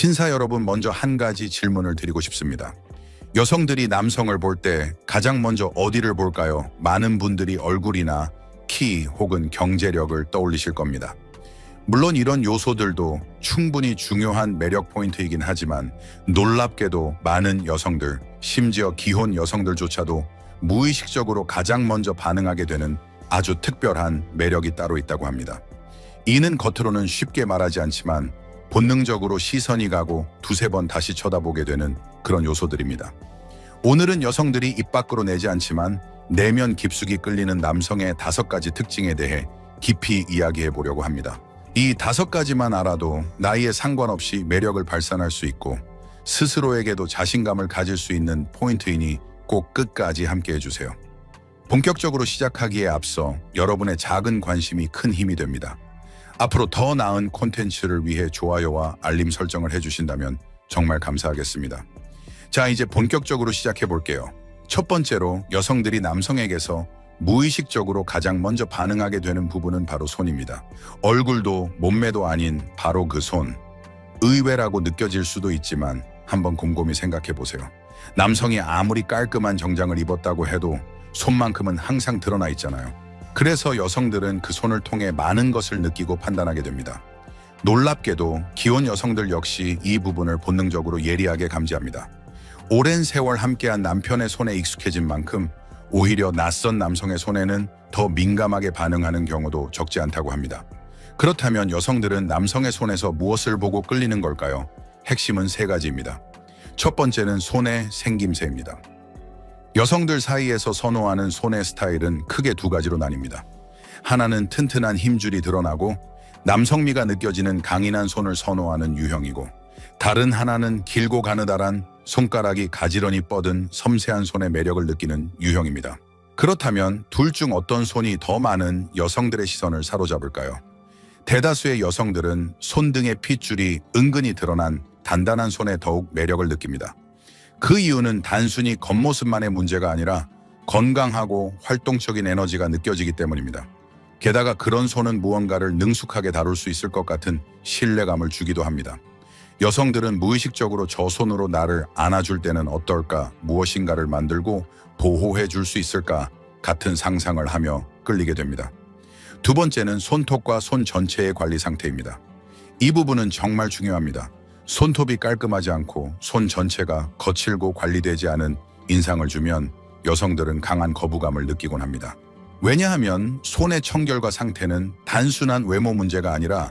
신사 여러분, 먼저 한 가지 질문을 드리고 싶습니다. 여성들이 남성을 볼 때 가장 먼저 어디를 볼까요? 많은 분들이 얼굴이나 키 혹은 경제력을 떠올리실 겁니다. 물론 이런 요소들도 충분히 중요한 매력 포인트이긴 하지만 놀랍게도 많은 여성들, 심지어 기혼 여성들조차도 무의식적으로 가장 먼저 반응하게 되는 아주 특별한 매력이 따로 있다고 합니다. 이는 겉으로는 쉽게 말하지 않지만 본능적으로 시선이 가고 두세 번 다시 쳐다보게 되는 그런 요소들입니다. 오늘은 여성들이 입 밖으로 내지 않지만 내면 깊숙이 끌리는 남성의 5가지 특징에 대해 깊이 이야기해 보려고 합니다. 이 5가지만 알아도 나이에 상관없이 매력을 발산할 수 있고 스스로에게도 자신감을 가질 수 있는 포인트이니 꼭 끝까지 함께 해주세요. 본격적으로 시작하기에 앞서 여러분의 작은 관심이 큰 힘이 됩니다. 앞으로 더 나은 콘텐츠를 위해 좋아요와 알림 설정을 해주신다면 정말 감사하겠습니다. 자, 이제 본격적으로 시작해 볼게요. 첫 번째로 여성들이 남성에게서 무의식적으로 가장 먼저 반응하게 되는 부분은 바로 손입니다. 얼굴도 몸매도 아닌 바로 그 손. 의외라고 느껴질 수도 있지만 한번 곰곰이 생각해 보세요. 남성이 아무리 깔끔한 정장을 입었다고 해도 손만큼은 항상 드러나 있잖아요. 그래서 여성들은 그 손을 통해 많은 것을 느끼고 판단하게 됩니다. 놀랍게도 기혼 여성들 역시 이 부분을 본능적으로 예리하게 감지합니다. 오랜 세월 함께한 남편의 손에 익숙해진 만큼 오히려 낯선 남성의 손에는 더 민감하게 반응하는 경우도 적지 않다고 합니다. 그렇다면 여성들은 남성의 손에서 무엇을 보고 끌리는 걸까요? 핵심은 3가지입니다. 첫 번째는 손의 생김새입니다. 여성들 사이에서 선호하는 손의 스타일은 크게 2가지로 나뉩니다. 하나는 튼튼한 힘줄이 드러나고 남성미가 느껴지는 강인한 손을 선호하는 유형이고, 다른 하나는 길고 가느다란 손가락이 가지런히 뻗은 섬세한 손의 매력을 느끼는 유형입니다. 그렇다면 둘 중 어떤 손이 더 많은 여성들의 시선을 사로잡을까요? 대다수의 여성들은 손등의 핏줄이 은근히 드러난 단단한 손에 더욱 매력을 느낍니다. 그 이유는 단순히 겉모습만의 문제가 아니라 건강하고 활동적인 에너지가 느껴지기 때문입니다. 게다가 그런 손은 무언가를 능숙하게 다룰 수 있을 것 같은 신뢰감을 주기도 합니다. 여성들은 무의식적으로 저 손으로 나를 안아줄 때는 어떨까, 무엇인가를 만들고 보호해 줄 수 있을까 같은 상상을 하며 끌리게 됩니다. 두 번째는 손톱과 손 전체의 관리 상태입니다. 이 부분은 정말 중요합니다. 손톱이 깔끔하지 않고 손 전체가 거칠고 관리되지 않은 인상을 주면 여성들은 강한 거부감을 느끼곤 합니다. 왜냐하면 손의 청결과 상태는 단순한 외모 문제가 아니라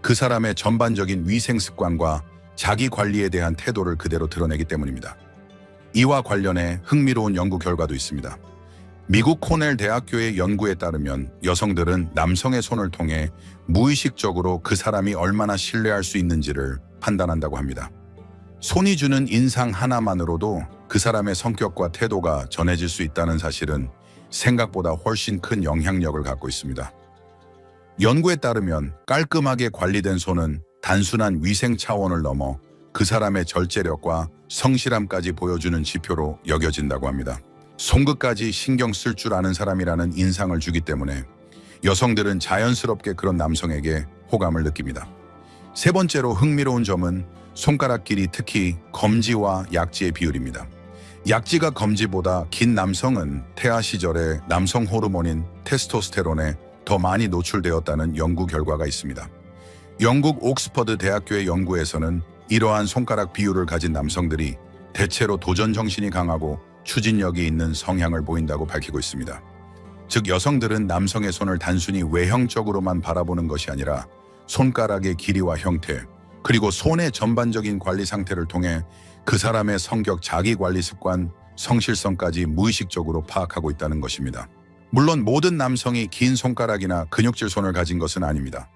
그 사람의 전반적인 위생 습관과 자기 관리에 대한 태도를 그대로 드러내기 때문입니다. 이와 관련해 흥미로운 연구 결과도 있습니다. 미국 코넬 대학교의 연구에 따르면 여성들은 남성의 손을 통해 무의식적으로 그 사람이 얼마나 신뢰할 수 있는지를 판단한다고 합니다. 손이 주는 인상 하나만으로도 그 사람의 성격과 태도가 전해질 수 있다는 사실은 생각보다 훨씬 큰 영향력을 갖고 있습니다. 연구에 따르면 깔끔하게 관리된 손은 단순한 위생 차원을 넘어 그 사람의 절제력과 성실함까지 보여주는 지표로 여겨진다고 합니다. 손끝까지 신경 쓸 줄 아는 사람이라는 인상을 주기 때문에 여성들은 자연스럽게 그런 남성에게 호감을 느낍니다. 세 번째로 흥미로운 점은 손가락 길이, 특히 검지와 약지의 비율입니다. 약지가 검지보다 긴 남성은 태아 시절에 남성 호르몬인 테스토스테론에 더 많이 노출되었다는 연구 결과가 있습니다. 영국 옥스퍼드 대학교의 연구에서는 이러한 손가락 비율을 가진 남성들이 대체로 도전 정신이 강하고 추진력이 있는 성향을 보인다고 밝히고 있습니다. 즉, 여성들은 남성의 손을 단순히 외형적으로만 바라보는 것이 아니라 손가락의 길이와 형태, 그리고 손의 전반적인 관리 상태를 통해 그 사람의 성격, 자기관리 습관, 성실성까지 무의식적으로 파악하고 있다는 것입니다. 물론 모든 남성이 긴 손가락이나 근육질 손을 가진 것은 아닙니다.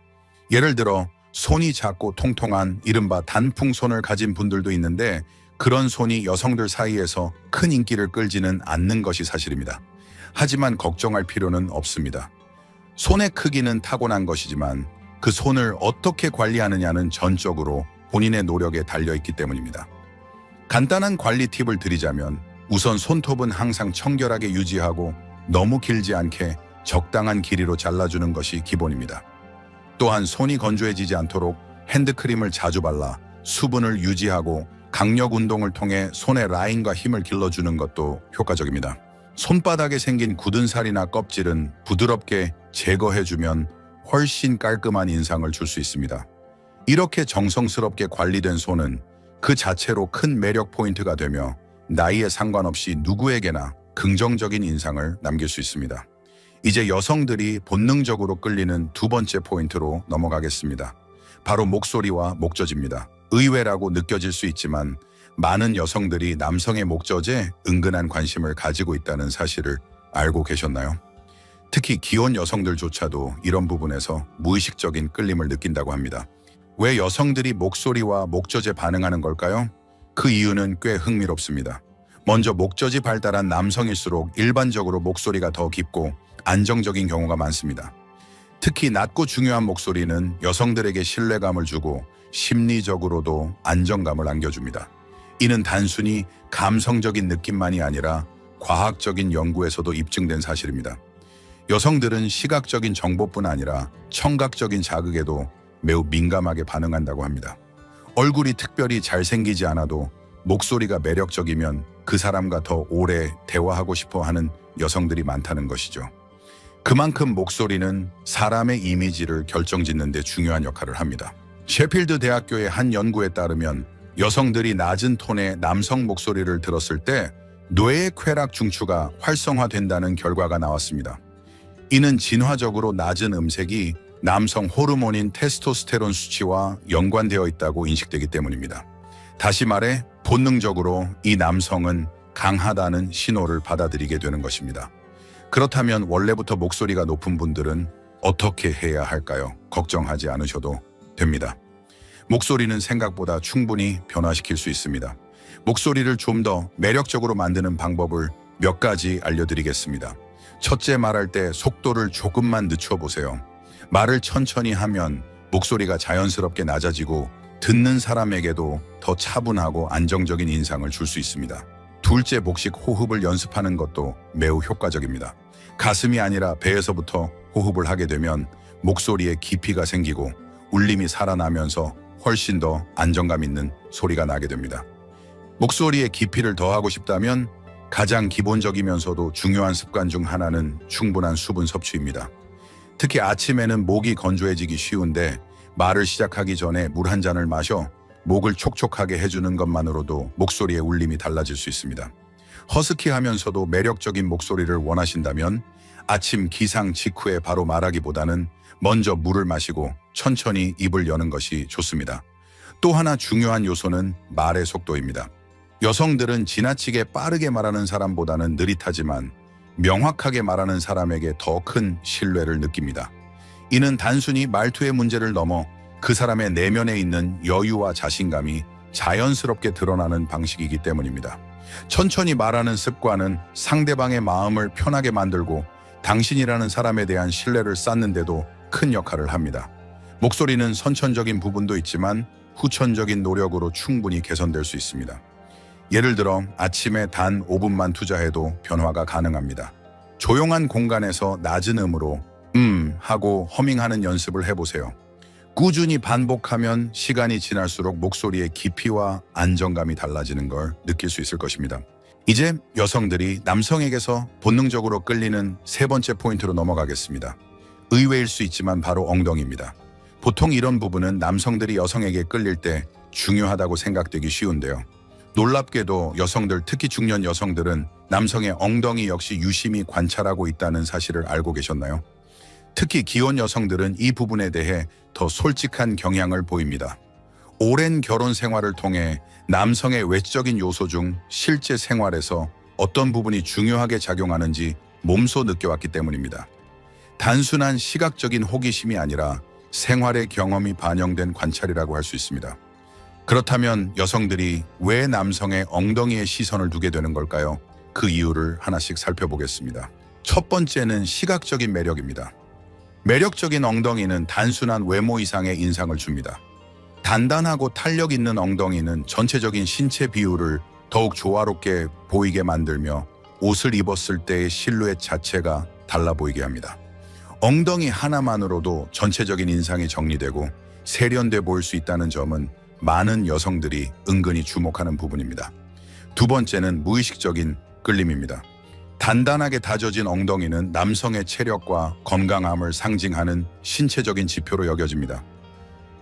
예를 들어 손이 작고 통통한 이른바 단풍손을 가진 분들도 있는데, 그런 손이 여성들 사이에서 큰 인기를 끌지는 않는 것이 사실입니다. 하지만 걱정할 필요는 없습니다. 손의 크기는 타고난 것이지만 그 손을 어떻게 관리하느냐는 전적으로 본인의 노력에 달려있기 때문입니다. 간단한 관리 팁을 드리자면 우선 손톱은 항상 청결하게 유지하고 너무 길지 않게 적당한 길이로 잘라주는 것이 기본입니다. 또한 손이 건조해지지 않도록 핸드크림을 자주 발라 수분을 유지하고 강력 운동을 통해 손의 라인과 힘을 길러주는 것도 효과적입니다. 손바닥에 생긴 굳은 살이나 껍질은 부드럽게 제거해주면 훨씬 깔끔한 인상을 줄 수 있습니다. 이렇게 정성스럽게 관리된 손은 그 자체로 큰 매력 포인트가 되며 나이에 상관없이 누구에게나 긍정적인 인상을 남길 수 있습니다. 이제 여성들이 본능적으로 끌리는 두 번째 포인트로 넘어가겠습니다. 바로 목소리와 목젖입니다. 의외라고 느껴질 수 있지만 많은 여성들이 남성의 목젖에 은근한 관심을 가지고 있다는 사실을 알고 계셨나요? 특히 기혼 여성들조차도 이런 부분에서 무의식적인 끌림을 느낀다고 합니다. 왜 여성들이 목소리와 목젖에 반응하는 걸까요? 그 이유는 꽤 흥미롭습니다. 먼저 목젖이 발달한 남성일수록 일반적으로 목소리가 더 깊고 안정적인 경우가 많습니다. 특히 낮고 중요한 목소리는 여성들에게 신뢰감을 주고 심리적으로도 안정감을 안겨줍니다. 이는 단순히 감성적인 느낌만이 아니라 과학적인 연구에서도 입증된 사실입니다. 여성들은 시각적인 정보뿐 아니라 청각적인 자극에도 매우 민감하게 반응한다고 합니다. 얼굴이 특별히 잘생기지 않아도 목소리가 매력적이면 그 사람과 더 오래 대화하고 싶어 하는 여성들이 많다는 것이죠. 그만큼 목소리는 사람의 이미지를 결정짓는 데 중요한 역할을 합니다. 셰필드 대학교의 한 연구에 따르면 여성들이 낮은 톤의 남성 목소리를 들었을 때 뇌의 쾌락 중추가 활성화된다는 결과가 나왔습니다. 이는 진화적으로 낮은 음색이 남성 호르몬인 테스토스테론 수치와 연관되어 있다고 인식되기 때문입니다. 다시 말해 본능적으로 이 남성은 강하다는 신호를 받아들이게 되는 것입니다. 그렇다면 원래부터 목소리가 높은 분들은 어떻게 해야 할까요? 걱정하지 않으셔도 됩니다. 목소리는 생각보다 충분히 변화시킬 수 있습니다. 목소리를 좀 더 매력적으로 만드는 방법을 몇 가지 알려드리겠습니다. 첫째, 말할 때 속도를 조금만 늦춰보세요. 말을 천천히 하면 목소리가 자연스럽게 낮아지고 듣는 사람에게도 더 차분하고 안정적인 인상을 줄 수 있습니다. 둘째, 복식 호흡을 연습하는 것도 매우 효과적입니다. 가슴이 아니라 배에서부터 호흡을 하게 되면 목소리에 깊이가 생기고 울림이 살아나면서 훨씬 더 안정감 있는 소리가 나게 됩니다. 목소리에 깊이를 더하고 싶다면 가장 기본적이면서도 중요한 습관 중 하나는 충분한 수분 섭취입니다. 특히 아침에는 목이 건조해지기 쉬운데 말을 시작하기 전에 물 한 잔을 마셔 목을 촉촉하게 해주는 것만으로도 목소리의 울림이 달라질 수 있습니다. 허스키하면서도 매력적인 목소리를 원하신다면 아침 기상 직후에 바로 말하기보다는 먼저 물을 마시고 천천히 입을 여는 것이 좋습니다. 또 하나 중요한 요소는 말의 속도입니다. 여성들은 지나치게 빠르게 말하는 사람보다는 느릿하지만 명확하게 말하는 사람에게 더 큰 신뢰를 느낍니다. 이는 단순히 말투의 문제를 넘어 그 사람의 내면에 있는 여유와 자신감이 자연스럽게 드러나는 방식이기 때문입니다. 천천히 말하는 습관은 상대방의 마음을 편하게 만들고 당신이라는 사람에 대한 신뢰를 쌓는 데도 큰 역할을 합니다. 목소리는 선천적인 부분도 있지만 후천적인 노력으로 충분히 개선될 수 있습니다. 예를 들어 아침에 단 5분만 투자해도 변화가 가능합니다. 조용한 공간에서 낮은 음으로 하고 허밍하는 연습을 해보세요. 꾸준히 반복하면 시간이 지날수록 목소리의 깊이와 안정감이 달라지는 걸 느낄 수 있을 것입니다. 이제 여성들이 남성에게서 본능적으로 끌리는 세 번째 포인트로 넘어가겠습니다. 의외일 수 있지만 바로 엉덩이입니다. 보통 이런 부분은 남성들이 여성에게 끌릴 때 중요하다고 생각되기 쉬운데요. 놀랍게도 여성들, 특히 중년 여성들은 남성의 엉덩이 역시 유심히 관찰하고 있다는 사실을 알고 계셨나요? 특히 기혼 여성들은 이 부분에 대해 더 솔직한 경향을 보입니다. 오랜 결혼 생활을 통해 남성의 외적인 요소 중 실제 생활에서 어떤 부분이 중요하게 작용하는지 몸소 느껴왔기 때문입니다. 단순한 시각적인 호기심이 아니라 생활의 경험이 반영된 관찰이라고 할 수 있습니다. 그렇다면 여성들이 왜 남성의 엉덩이에 시선을 두게 되는 걸까요? 그 이유를 하나씩 살펴보겠습니다. 첫 번째는 시각적인 매력입니다. 매력적인 엉덩이는 단순한 외모 이상의 인상을 줍니다. 단단하고 탄력 있는 엉덩이는 전체적인 신체 비율을 더욱 조화롭게 보이게 만들며 옷을 입었을 때의 실루엣 자체가 달라 보이게 합니다. 엉덩이 하나만으로도 전체적인 인상이 정리되고 세련돼 보일 수 있다는 점은 많은 여성들이 은근히 주목하는 부분입니다. 두 번째는 무의식적인 끌림입니다. 단단하게 다져진 엉덩이는 남성의 체력과 건강함을 상징하는 신체적인 지표로 여겨집니다.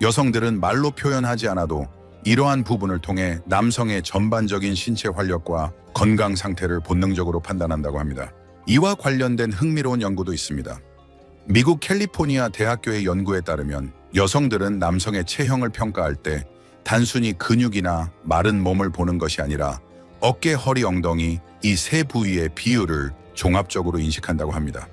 여성들은 말로 표현하지 않아도 이러한 부분을 통해 남성의 전반적인 신체 활력과 건강 상태를 본능적으로 판단한다고 합니다. 이와 관련된 흥미로운 연구도 있습니다. 미국 캘리포니아 대학교의 연구에 따르면 여성들은 남성의 체형을 평가할 때 단순히 근육이나 마른 몸을 보는 것이 아니라 어깨, 허리, 엉덩이 이 세 부위의 비율을 종합적으로 인식한다고 합니다.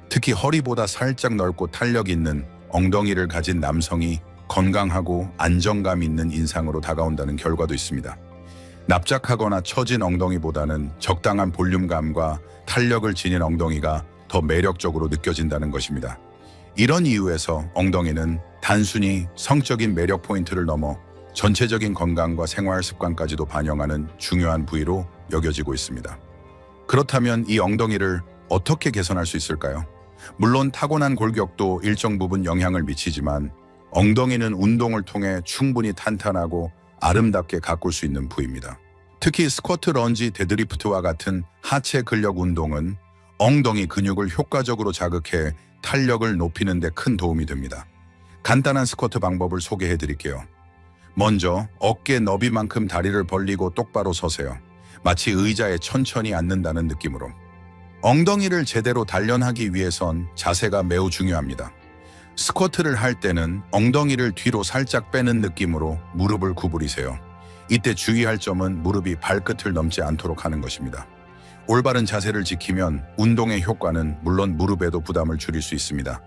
특히 허리보다 살짝 넓고 탄력 있는 엉덩이를 가진 남성이 건강하고 안정감 있는 인상으로 다가온다는 결과도 있습니다. 납작하거나 처진 엉덩이보다는 적당한 볼륨감과 탄력을 지닌 엉덩이가 더 매력적으로 느껴진다는 것입니다. 이런 이유에서 엉덩이는 단순히 성적인 매력 포인트를 넘어 전체적인 건강과 생활 습관까지도 반영하는 중요한 부위로 여겨지고 있습니다. 그렇다면 이 엉덩이를 어떻게 개선할 수 있을까요? 물론 타고난 골격도 일정 부분 영향을 미치지만 엉덩이는 운동을 통해 충분히 탄탄하고 아름답게 가꿀 수 있는 부위입니다. 특히 스쿼트, 런지, 데드리프트와 같은 하체 근력 운동은 엉덩이 근육을 효과적으로 자극해 탄력을 높이는 데 큰 도움이 됩니다. 간단한 스쿼트 방법을 소개해 드릴게요. 먼저 어깨 너비만큼 다리를 벌리고 똑바로 서세요. 마치 의자에 천천히 앉는다는 느낌으로. 엉덩이를 제대로 단련하기 위해선 자세가 매우 중요합니다. 스쿼트를 할 때는 엉덩이를 뒤로 살짝 빼는 느낌으로 무릎을 구부리세요. 이때 주의할 점은 무릎이 발끝을 넘지 않도록 하는 것입니다. 올바른 자세를 지키면 운동의 효과는 물론 무릎에도 부담을 줄일 수 있습니다.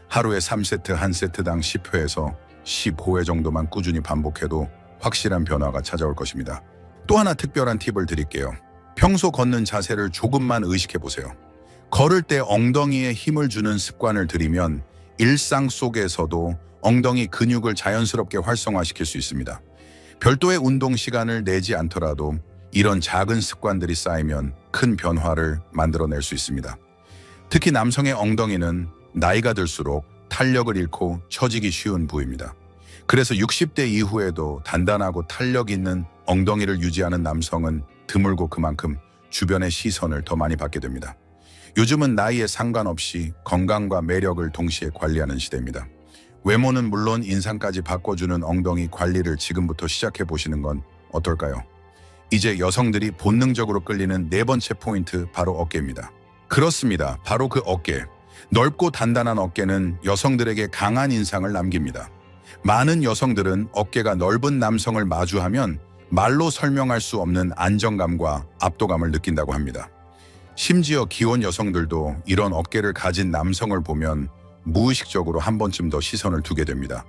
하루에 3세트, 1세트당 10회에서 15회 정도만 꾸준히 반복해도 확실한 변화가 찾아올 것입니다. 또 하나 특별한 팁을 드릴게요. 평소 걷는 자세를 조금만 의식해 보세요. 걸을 때 엉덩이에 힘을 주는 습관을 들이면 일상 속에서도 엉덩이 근육을 자연스럽게 활성화시킬 수 있습니다. 별도의 운동 시간을 내지 않더라도 이런 작은 습관들이 쌓이면 큰 변화를 만들어낼 수 있습니다. 특히 남성의 엉덩이는 나이가 들수록 탄력을 잃고 처지기 쉬운 부위입니다. 그래서 60대 이후에도 단단하고 탄력 있는 엉덩이를 유지하는 남성은 드물고 그만큼 주변의 시선을 더 많이 받게 됩니다. 요즘은 나이에 상관없이 건강과 매력을 동시에 관리하는 시대입니다. 외모는 물론 인상까지 바꿔주는 엉덩이 관리를 지금부터 시작해 보시는 건 어떨까요? 이제 여성들이 본능적으로 끌리는 네 번째 포인트, 바로 어깨입니다. 그렇습니다. 바로 그 어깨. 넓고 단단한 어깨는 여성들에게 강한 인상을 남깁니다. 많은 여성들은 어깨가 넓은 남성을 마주하면 말로 설명할 수 없는 안정감과 압도감을 느낀다고 합니다. 심지어 기혼 여성들도 이런 어깨를 가진 남성을 보면 무의식적으로 한 번쯤 더 시선을 두게 됩니다.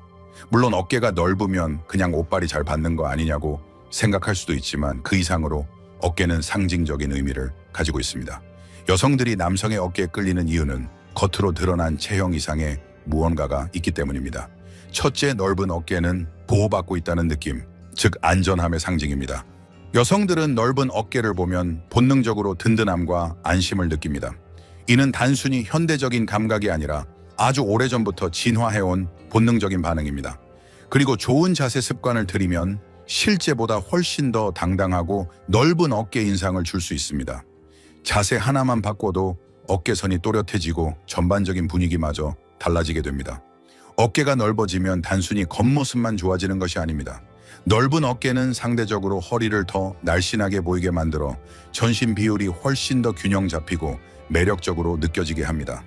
물론 어깨가 넓으면 그냥 옷빨이 잘 받는 거 아니냐고 생각할 수도 있지만 그 이상으로 어깨는 상징적인 의미를 가지고 있습니다. 여성들이 남성의 어깨에 끌리는 이유는 겉으로 드러난 체형 이상의 무언가가 있기 때문입니다. 첫째, 넓은 어깨는 보호받고 있다는 느낌, 즉 안전함의 상징입니다. 여성들은 넓은 어깨를 보면 본능적으로 든든함과 안심을 느낍니다. 이는 단순히 현대적인 감각이 아니라 아주 오래전부터 진화해온 본능적인 반응입니다. 그리고 좋은 자세 습관을 들이면 실제보다 훨씬 더 당당하고 넓은 어깨 인상을 줄 수 있습니다. 자세 하나만 바꿔도 어깨선이 또렷해지고 전반적인 분위기마저 달라지게 됩니다. 어깨가 넓어지면 단순히 겉모습만 좋아지는 것이 아닙니다. 넓은 어깨는 상대적으로 허리를 더 날씬하게 보이게 만들어 전신 비율이 훨씬 더 균형 잡히고 매력적으로 느껴지게 합니다.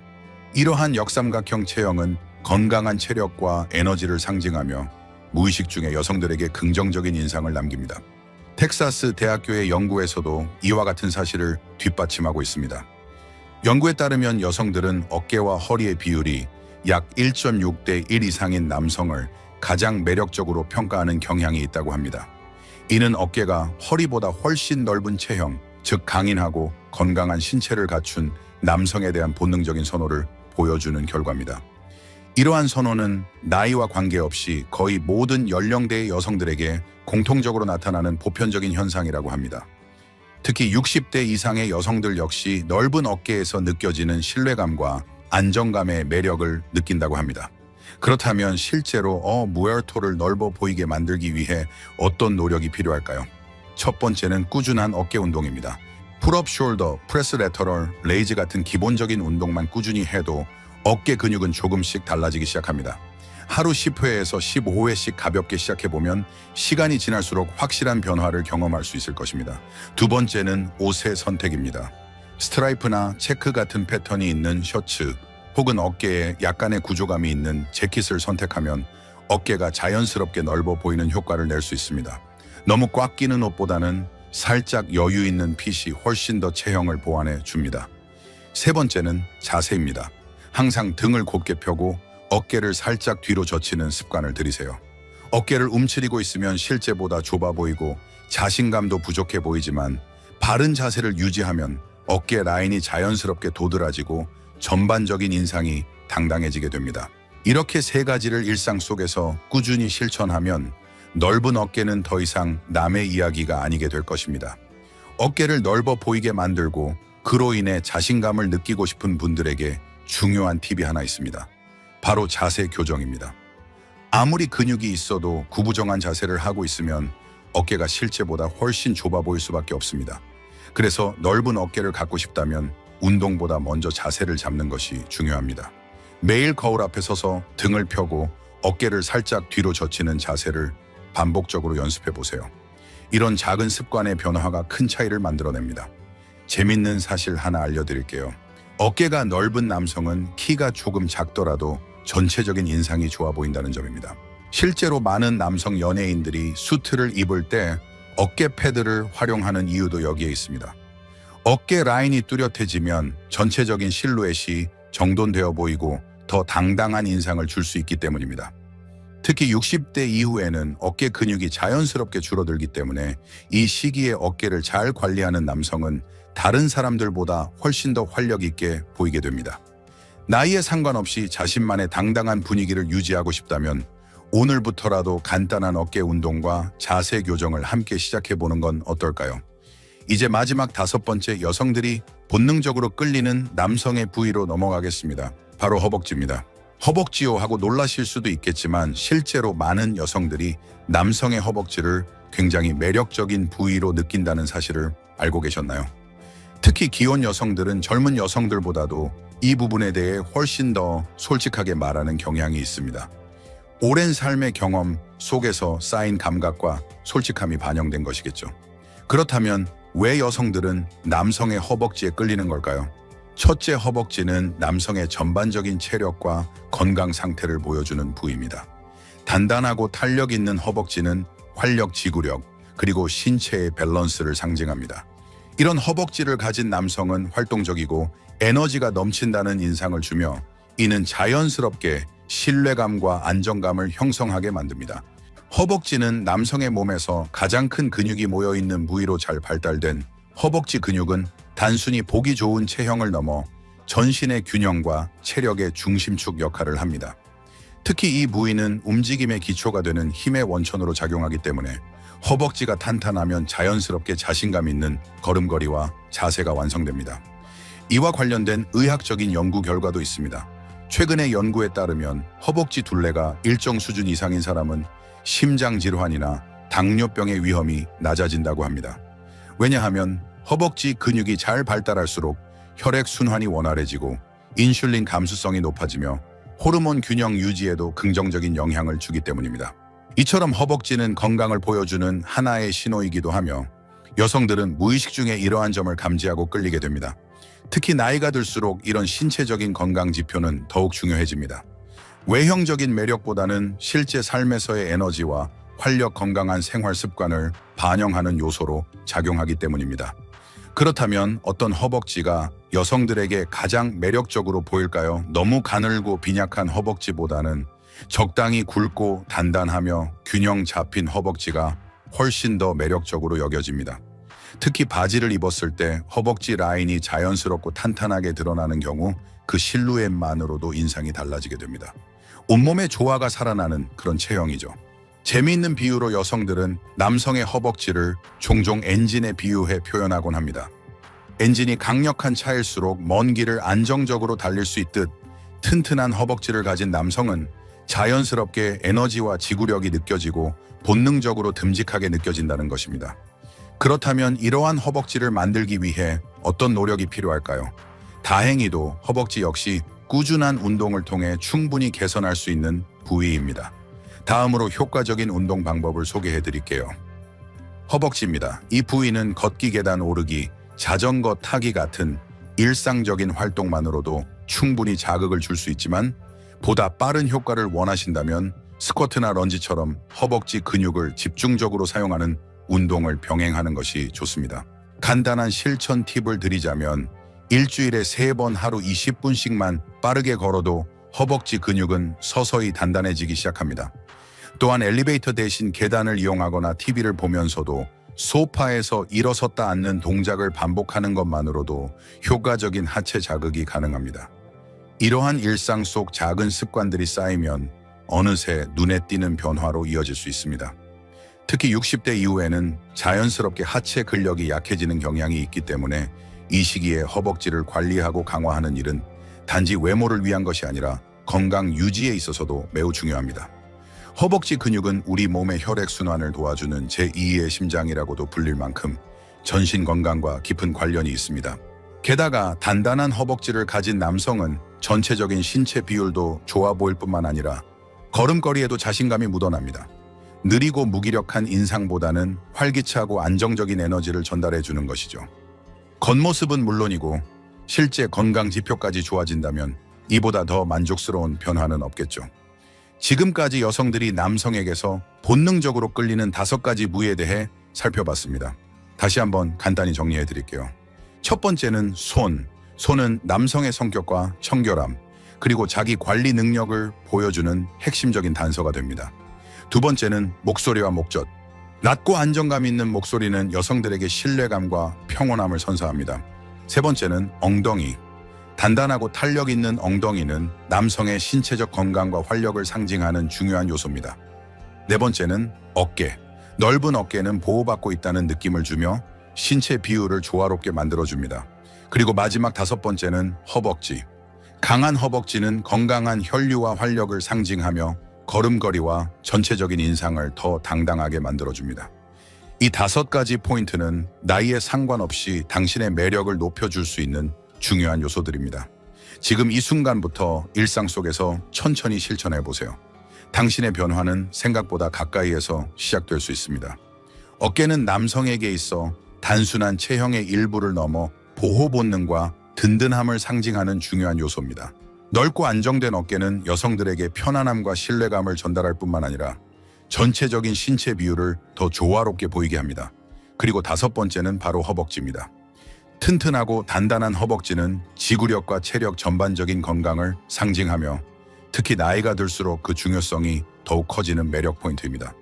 이러한 역삼각형 체형은 건강한 체력과 에너지를 상징하며 무의식 중에 여성들에게 긍정적인 인상을 남깁니다. 텍사스 대학교의 연구에서도 이와 같은 사실을 뒷받침하고 있습니다. 연구에 따르면 여성들은 어깨와 허리의 비율이 약 1.6대 1 이상인 남성을 가장 매력적으로 평가하는 경향이 있다고 합니다. 이는 어깨가 허리보다 훨씬 넓은 체형, 즉 강인하고 건강한 신체를 갖춘 남성에 대한 본능적인 선호를 보여주는 결과입니다. 이러한 선호는 나이와 관계없이 거의 모든 연령대의 여성들에게 공통적으로 나타나는 보편적인 현상이라고 합니다. 특히 60대 이상의 여성들 역시 넓은 어깨에서 느껴지는 신뢰감과 안정감의 매력을 느낀다고 합니다. 그렇다면 실제로 무에르토를 넓어 보이게 만들기 위해 어떤 노력이 필요할까요? 첫 번째는 꾸준한 어깨 운동입니다. 풀업 숄더, 프레스 레터럴, 레이즈 같은 기본적인 운동만 꾸준히 해도 어깨 근육은 조금씩 달라지기 시작합니다. 하루 10회에서 15회씩 가볍게 시작해보면 시간이 지날수록 확실한 변화를 경험할 수 있을 것입니다. 두 번째는 옷의 선택입니다. 스트라이프나 체크 같은 패턴이 있는 셔츠 혹은 어깨에 약간의 구조감이 있는 재킷을 선택하면 어깨가 자연스럽게 넓어 보이는 효과를 낼 수 있습니다. 너무 꽉 끼는 옷보다는 살짝 여유 있는 핏이 훨씬 더 체형을 보완해 줍니다. 세 번째는 자세입니다. 항상 등을 곧게 펴고 어깨를 살짝 뒤로 젖히는 습관을 들이세요. 어깨를 움츠리고 있으면 실제보다 좁아 보이고 자신감도 부족해 보이지만 바른 자세를 유지하면 어깨 라인이 자연스럽게 도드라지고 전반적인 인상이 당당해지게 됩니다. 이렇게 세 가지를 일상 속에서 꾸준히 실천하면 넓은 어깨는 더 이상 남의 이야기가 아니게 될 것입니다. 어깨를 넓어 보이게 만들고 그로 인해 자신감을 느끼고 싶은 분들에게 중요한 팁이 하나 있습니다. 바로 자세 교정입니다. 아무리 근육이 있어도 구부정한 자세를 하고 있으면 어깨가 실제보다 훨씬 좁아 보일 수밖에 없습니다. 그래서 넓은 어깨를 갖고 싶다면 운동보다 먼저 자세를 잡는 것이 중요합니다. 매일 거울 앞에 서서 등을 펴고 어깨를 살짝 뒤로 젖히는 자세를 반복적으로 연습해 보세요. 이런 작은 습관의 변화가 큰 차이를 만들어냅니다. 재밌는 사실 하나 알려드릴게요. 어깨가 넓은 남성은 키가 조금 작더라도 전체적인 인상이 좋아 보인다는 점입니다. 실제로 많은 남성 연예인들이 수트를 입을 때 어깨 패드를 활용하는 이유도 여기에 있습니다. 어깨 라인이 뚜렷해지면 전체적인 실루엣이 정돈되어 보이고 더 당당한 인상을 줄 수 있기 때문입니다. 특히 60대 이후에는 어깨 근육이 자연스럽게 줄어들기 때문에 이 시기에 어깨를 잘 관리하는 남성은 다른 사람들보다 훨씬 더 활력 있게 보이게 됩니다. 나이에 상관없이 자신만의 당당한 분위기를 유지하고 싶다면 오늘부터라도 간단한 어깨 운동과 자세 교정을 함께 시작해보는 건 어떨까요? 이제 마지막 5번째 여성들이 본능적으로 끌리는 남성의 부위로 넘어가겠습니다. 바로 허벅지입니다. 허벅지요 하고 놀라실 수도 있겠지만 실제로 많은 여성들이 남성의 허벅지를 굉장히 매력적인 부위로 느낀다는 사실을 알고 계셨나요? 특히 기혼 여성들은 젊은 여성들보다도 이 부분에 대해 훨씬 더 솔직하게 말하는 경향이 있습니다. 오랜 삶의 경험 속에서 쌓인 감각과 솔직함이 반영된 것이겠죠. 그렇다면 왜 여성들은 남성의 허벅지에 끌리는 걸까요? 첫째, 허벅지는 남성의 전반적인 체력과 건강 상태를 보여주는 부위입니다. 단단하고 탄력 있는 허벅지는 활력, 지구력, 그리고 신체의 밸런스를 상징합니다. 이런 허벅지를 가진 남성은 활동적이고 에너지가 넘친다는 인상을 주며 이는 자연스럽게 신뢰감과 안정감을 형성하게 만듭니다. 허벅지는 남성의 몸에서 가장 큰 근육이 모여있는 부위로 잘 발달된 허벅지 근육은 단순히 보기 좋은 체형을 넘어 전신의 균형과 체력의 중심축 역할을 합니다. 특히 이 부위는 움직임의 기초가 되는 힘의 원천으로 작용하기 때문에 허벅지가 탄탄하면 자연스럽게 자신감 있는 걸음걸이와 자세가 완성됩니다. 이와 관련된 의학적인 연구 결과도 있습니다. 최근의 연구에 따르면 허벅지 둘레가 일정 수준 이상인 사람은 심장 질환이나 당뇨병의 위험이 낮아진다고 합니다. 왜냐하면 허벅지 근육이 잘 발달할수록 혈액 순환이 원활해지고 인슐린 감수성이 높아지며 호르몬 균형 유지에도 긍정적인 영향을 주기 때문입니다. 이처럼 허벅지는 건강을 보여주는 하나의 신호이기도 하며 여성들은 무의식 중에 이러한 점을 감지하고 끌리게 됩니다. 특히 나이가 들수록 이런 신체적인 건강 지표는 더욱 중요해집니다. 외형적인 매력보다는 실제 삶에서의 에너지와 활력, 건강한 생활 습관을 반영하는 요소로 작용하기 때문입니다. 그렇다면 어떤 허벅지가 여성들에게 가장 매력적으로 보일까요? 너무 가늘고 빈약한 허벅지보다는 적당히 굵고 단단하며 균형 잡힌 허벅지가 훨씬 더 매력적으로 여겨집니다. 특히 바지를 입었을 때 허벅지 라인이 자연스럽고 탄탄하게 드러나는 경우 그 실루엣만으로도 인상이 달라지게 됩니다. 온몸의 조화가 살아나는 그런 체형이죠. 재미있는 비유로 여성들은 남성의 허벅지를 종종 엔진에 비유해 표현하곤 합니다. 엔진이 강력한 차일수록 먼 길을 안정적으로 달릴 수 있듯 튼튼한 허벅지를 가진 남성은 자연스럽게 에너지와 지구력이 느껴지고 본능적으로 듬직하게 느껴진다는 것입니다. 그렇다면 이러한 허벅지를 만들기 위해 어떤 노력이 필요할까요? 다행히도 허벅지 역시 꾸준한 운동을 통해 충분히 개선할 수 있는 부위입니다. 다음으로 효과적인 운동 방법을 소개해 드릴게요. 허벅지입니다. 이 부위는 걷기, 계단 오르기, 자전거 타기 같은 일상적인 활동만으로도 충분히 자극을 줄 수 있지만 보다 빠른 효과를 원하신다면 스쿼트나 런지처럼 허벅지 근육을 집중적으로 사용하는 운동을 병행하는 것이 좋습니다. 간단한 실천 팁을 드리자면 일주일에 3번 하루 20분씩만 빠르게 걸어도 허벅지 근육은 서서히 단단해지기 시작합니다. 또한 엘리베이터 대신 계단을 이용하거나 TV를 보면서도 소파에서 일어섰다 앉는 동작을 반복하는 것만으로도 효과적인 하체 자극이 가능합니다. 이러한 일상 속 작은 습관들이 쌓이면 어느새 눈에 띄는 변화로 이어질 수 있습니다. 특히 60대 이후에는 자연스럽게 하체 근력이 약해지는 경향이 있기 때문에 이 시기에 허벅지를 관리하고 강화하는 일은 단지 외모를 위한 것이 아니라 건강 유지에 있어서도 매우 중요합니다. 허벅지 근육은 우리 몸의 혈액순환을 도와주는 제2의 심장이라고도 불릴 만큼 전신 건강과 깊은 관련이 있습니다. 게다가 단단한 허벅지를 가진 남성은 전체적인 신체 비율도 좋아 보일 뿐만 아니라 걸음걸이에도 자신감이 묻어납니다. 느리고 무기력한 인상보다는 활기차고 안정적인 에너지를 전달해 주는 것이죠. 겉모습은 물론이고 실제 건강 지표까지 좋아진다면 이보다 더 만족스러운 변화는 없겠죠. 지금까지 여성들이 남성에게서 본능적으로 끌리는 5가지 부위에 대해 살펴봤습니다. 다시 한번 간단히 정리해 드릴게요. 첫 번째는 손. 손은 남성의 성격과 청결함, 그리고 자기 관리 능력을 보여주는 핵심적인 단서가 됩니다. 두 번째는 목소리와 목젖. 낮고 안정감 있는 목소리는 여성들에게 신뢰감과 평온함을 선사합니다. 세 번째는 엉덩이. 단단하고 탄력 있는 엉덩이는 남성의 신체적 건강과 활력을 상징하는 중요한 요소입니다. 네 번째는 어깨. 넓은 어깨는 보호받고 있다는 느낌을 주며 신체 비율을 조화롭게 만들어줍니다. 그리고 마지막 5번째는 허벅지. 강한 허벅지는 건강한 혈류와 활력을 상징하며 걸음걸이와 전체적인 인상을 더 당당하게 만들어줍니다. 이 5가지 포인트는 나이에 상관없이 당신의 매력을 높여줄 수 있는 중요한 요소들입니다. 지금 이 순간부터 일상 속에서 천천히 실천해 보세요. 당신의 변화는 생각보다 가까이에서 시작될 수 있습니다. 어깨는 남성에게 있어 단순한 체형의 일부를 넘어 보호 본능과 든든함을 상징하는 중요한 요소입니다. 넓고 안정된 어깨는 여성들에게 편안함과 신뢰감을 전달할 뿐만 아니라 전체적인 신체 비율을 더 조화롭게 보이게 합니다. 그리고 5번째는 바로 허벅지입니다. 튼튼하고 단단한 허벅지는 지구력과 체력 전반적인 건강을 상징하며 특히 나이가 들수록 그 중요성이 더욱 커지는 매력 포인트입니다.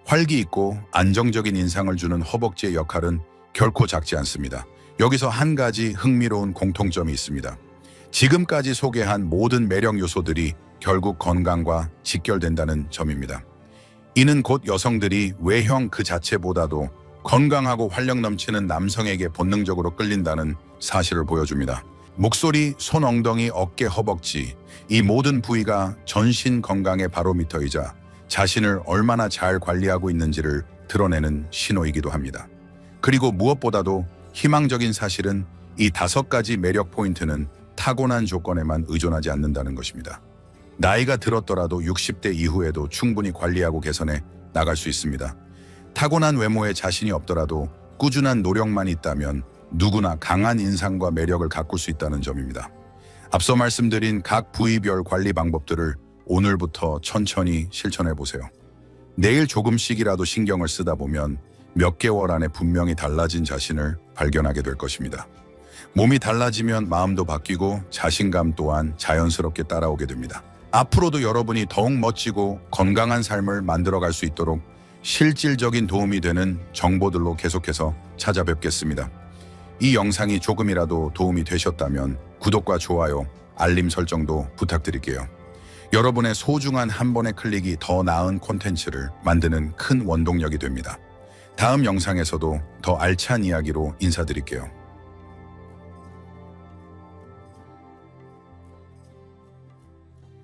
활기 있고 안정적인 인상을 주는 허벅지의 역할은 결코 작지 않습니다. 여기서 한 가지 흥미로운 공통점이 있습니다. 지금까지 소개한 모든 매력 요소들이 결국 건강과 직결된다는 점입니다. 이는 곧 여성들이 외형 그 자체보다도 건강하고 활력 넘치는 남성에게 본능적으로 끌린다는 사실을 보여줍니다. 목소리, 손, 엉덩이, 어깨, 허벅지, 이 모든 부위가 전신 건강의 바로미터이자 자신을 얼마나 잘 관리하고 있는지를 드러내는 신호이기도 합니다. 그리고 무엇보다도 희망적인 사실은 이 5가지 매력 포인트는 타고난 조건에만 의존하지 않는다는 것입니다. 나이가 들었더라도 60대 이후에도 충분히 관리하고 개선해 나갈 수 있습니다. 타고난 외모에 자신이 없더라도 꾸준한 노력만 있다면 누구나 강한 인상과 매력을 가꿀 수 있다는 점입니다. 앞서 말씀드린 각 부위별 관리 방법들을 오늘부터 천천히 실천해 보세요. 내일 조금씩이라도 신경을 쓰다 보면 몇 개월 안에 분명히 달라진 자신을 발견하게 될 것입니다. 몸이 달라지면 마음도 바뀌고 자신감 또한 자연스럽게 따라오게 됩니다. 앞으로도 여러분이 더욱 멋지고 건강한 삶을 만들어갈 수 있도록 실질적인 도움이 되는 정보들로 계속해서 찾아뵙겠습니다. 이 영상이 조금이라도 도움이 되셨다면 구독과 좋아요, 알림 설정도 부탁드릴게요. 여러분의 소중한 한 번의 클릭이 더 나은 콘텐츠를 만드는 큰 원동력이 됩니다. 다음 영상에서도 더 알찬 이야기로 인사드릴게요.